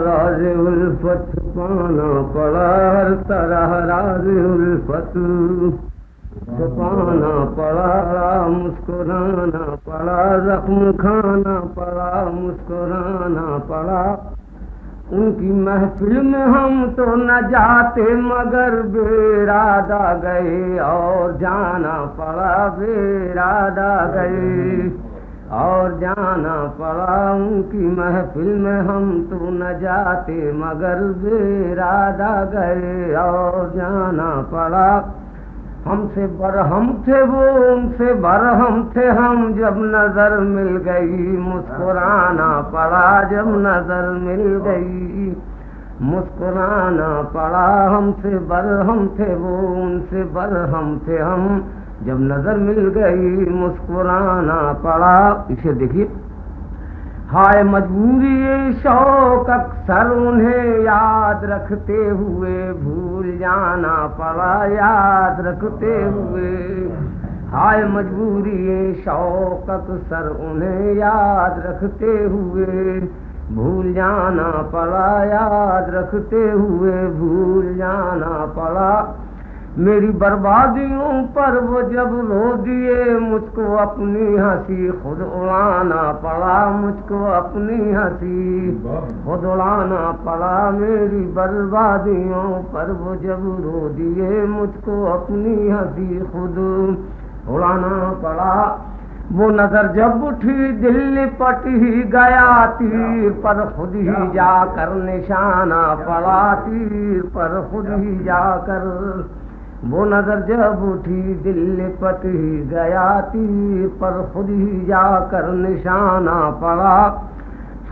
راز الفت پانا پڑا، ہر طرح راز الفت چھپانا پڑا، مسکرانا پڑا، زخم کھانا پڑا، مسکرانا پڑا۔ ان کی محفل میں ہم تو نہ جاتے مگر بے ارادہ گئے، اور جانا پڑا، بے ارادہ گئے اور جانا پڑا۔ ان کی محفل میں ہم تو نہ جاتے مگر بے ارادہ گئے اور جانا پڑا۔ ہم سے برہم تھے وہ، ان سے برہم تھے ہم، جب نظر مل گئی مسکرانا پڑا، جب نظر مل گئی مسکرانا پڑا۔ ہم سے برہم تھے وہ، ان سے برہم تھے ہم، جب نظر مل گئی مسکرانا پڑا۔ اسے دیکھیے، ہائے مجبوری شوق اکثر انہیں یاد رکھتے ہوئے بھول جانا پڑا، یاد رکھتے ہوئے۔ ہائے مجبوری شوق اکثر انہیں یاد رکھتے ہوئے بھول جانا پڑا، یاد رکھتے ہوئے بھول جانا پڑا۔ میری بربادیوں پر وہ جب رو دیے، مجھ کو اپنی ہنسی خود اڑانا پڑا، مجھ کو اپنی ہنسی خود اڑانا پڑا۔ میری بربادیوں پر وہ جب رو دیے، مجھ کو اپنی ہنسی خود اڑانا پڑا۔ وہ نظر جب اٹھی دل لپٹ ہی گیا، تیر پر خود ہی جا کر نشانہ پڑا، تیر پر خود ہی جا کر۔ وہ نظر جب اٹھی دل لپٹ ہی گیا، تیر پر خود ہی جا کر نشانہ پڑا۔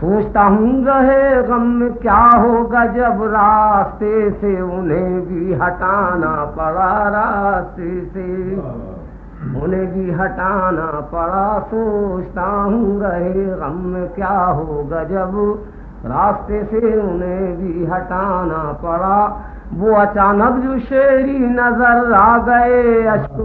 سوچتا ہوں رہے غم میں کیا ہوگا جب راستے سے انہیں بھی ہٹانا پڑا، راستے سے انہیں بھی ہٹانا پڑا۔ سوچتا ہوں رہے غم میں کیا ہوگا جب راستے سے انہیں بھی ہٹانا پڑا۔ وہ اچانک جو شیری نظر آ گئے، اشک